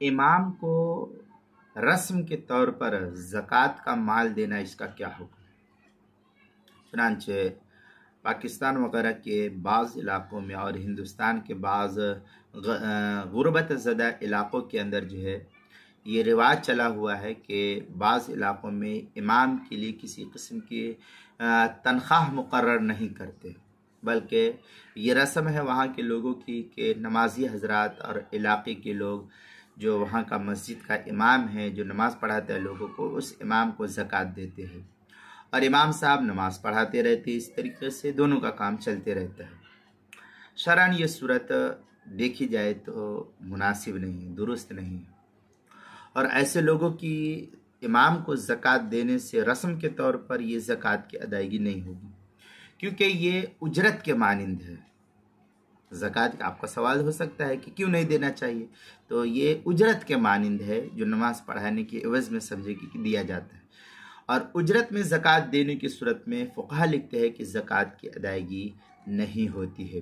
امام کو رسم کے طور پر زکوٰۃ کا مال دینا، اس کا کیا حکم ہے؟ چنانچہ پاکستان وغیرہ کے بعض علاقوں میں اور ہندوستان کے بعض غربت زدہ علاقوں کے اندر جو ہے یہ رواج چلا ہوا ہے کہ بعض علاقوں میں امام کے لیے کسی قسم کی تنخواہ مقرر نہیں کرتے، بلکہ یہ رسم ہے وہاں کے لوگوں کی کہ نمازی حضرات اور علاقے کے لوگ جو وہاں کا مسجد کا امام ہے، جو نماز پڑھاتا ہے لوگوں کو، اس امام کو زکوٰۃ دیتے ہیں اور امام صاحب نماز پڑھاتے رہتے. اس طریقے سے دونوں کا کام چلتے رہتا ہے. شرعاً یہ صورت دیکھی جائے تو مناسب نہیں، درست نہیں ہے، اور ایسے لوگوں کی امام کو زکوٰۃ دینے سے رسم کے طور پر یہ زکوٰۃ کی ادائیگی نہیں ہوگی، کیونکہ یہ اجرت کے مانند ہے. زکوٰۃ کا آپ کا سوال ہو سکتا ہے کہ کیوں نہیں دینا چاہیے، تو یہ اجرت کے مانند ہے جو نماز پڑھانے کے عوض میں سمجھے کہ دیا جاتا ہے. اور اجرت میں زکوٰۃ دینے کی صورت میں فقہا لکھتے ہیں کہ زکوٰۃ کی ادائیگی نہیں ہوتی ہے.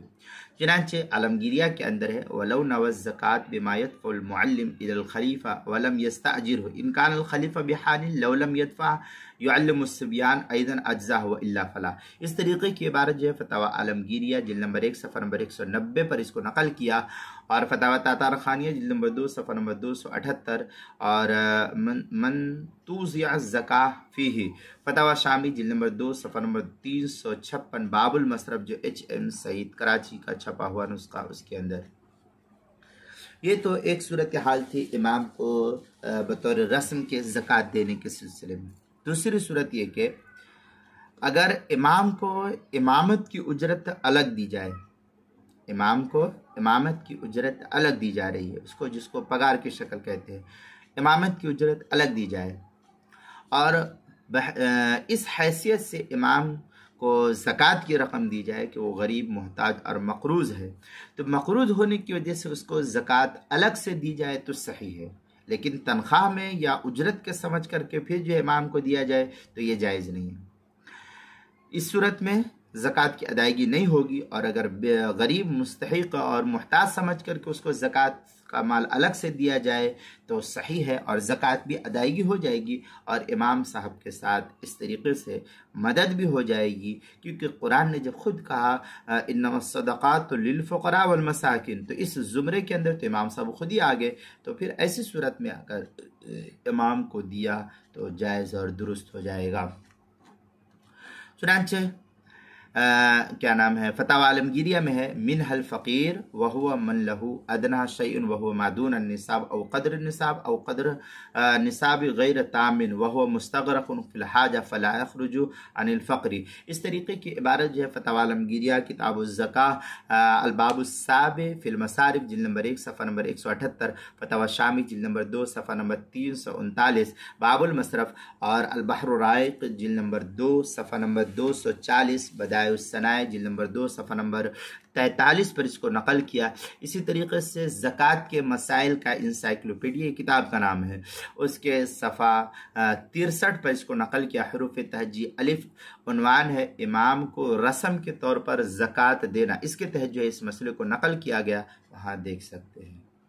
چنانچہ عالمگیریہ کے اندر ہے وَلَوْ نَوَى الزَّكَاةَ بِمَا يَدْفَعُ الْمُعَلِّمُ إِلَى الْخَلِيفَةِ وَلَمْ يَسْتَأْجِرْهُ إِنْ كَانَ الْخَلِيفَةُ بِحَالٍ لَوْ لَمْ يَدْفَعْ يُعَلِّمُ الصِّبْيَانَ أَيْضًا أَجْزَاهُ وَإِلَّا فَلَا. اس طریقے کی عبارت جو ہے فتاوی عالمگیریہ جلد نمبر 1 صفحہ نمبر 190 پر اس کو نقل کیا، اور فتاوی تاتار خانیہ جلد نمبر 2 صفحہ نمبر 278 اور من توزع الزکاة فیہ فتاوی شامی جلد نمبر 2 صفحہ نمبر 356 باب المصرف جو HM سعید کراچی کا چھپا ہوا نسخہ اس کے اندر. یہ تو ایک صورتحال تھی امام کو بطور رسم کے زکوٰۃ دینے کے سلسلے میں. دوسری صورت یہ کہ اگر امام کو امامت کی اجرت الگ دی جائے، امام کو امامت کی اجرت الگ دی جا رہی ہے، اس کو جس کو پگار کی شکل کہتے ہیں، امامت کی اجرت الگ دی جائے اور اس حیثیت سے امام کو زکوٰۃ کی رقم دی جائے کہ وہ غریب، محتاج اور مقروض ہے، تو مقروض ہونے کی وجہ سے اس کو زکوٰۃ الگ سے دی جائے تو صحیح ہے، لیکن تنخواہ میں یا اجرت کے سمجھ کر کے پھر جو امام کو دیا جائے تو یہ جائز نہیں ہے. اس صورت میں زکوٰۃ کی ادائیگی نہیں ہوگی، اور اگر غریب، مستحق اور محتاج سمجھ کر کے اس کو زکوٰۃ کا مال الگ سے دیا جائے تو صحیح ہے، اور زکوٰۃ بھی ادائیگی ہو جائے گی اور امام صاحب کے ساتھ اس طریقے سے مدد بھی ہو جائے گی. کیونکہ قرآن نے جب خود کہا انما الصدقات للفقراء والمساکین، تو اس زمرے کے اندر تو امام صاحب خود ہی آگے، تو پھر ایسی صورت میں اگر امام کو دیا تو جائز اور درست ہو جائے گا. چنانچہ کیا نام ہے فتاوی عالمگیریہ میں ہے منہ الفقیر وہو من لہو ادنی شیء وہو ما دون النصاب او قدر النصاب او قدر نصاب غیر تامن وہو مستغرق فی الحاجہ فلا یخرج عن الفقر. اس طریقے کی عبارت جو ہے فتاوی عالمگیریہ کتاب الزکاة الباب السابع فی المصارف جلد نمبر 1 صفحہ نمبر 178، فتاوی شامی جلد نمبر 2 صفحہ نمبر 339 باب المصرف، اور البحر الرائق جلد نمبر 2 صفحہ نمبر 240 بدائع الصنائع جلد نمبر 2 صفحہ نمبر 43 پر اس کو نقل کیا. اسی طریقے سے زکوٰۃ کے مسائل کا انسائکلوپیڈیا کتاب کا نام ہے، اس کے صفحہ 63 پر اس کو نقل کیا. حروف تہجی الف عنوان ہے امام کو رسم کے طور پر زکوٰۃ دینا، اس کے تحت جو ہے اس مسئلے کو نقل کیا گیا، وہاں دیکھ سکتے ہیں.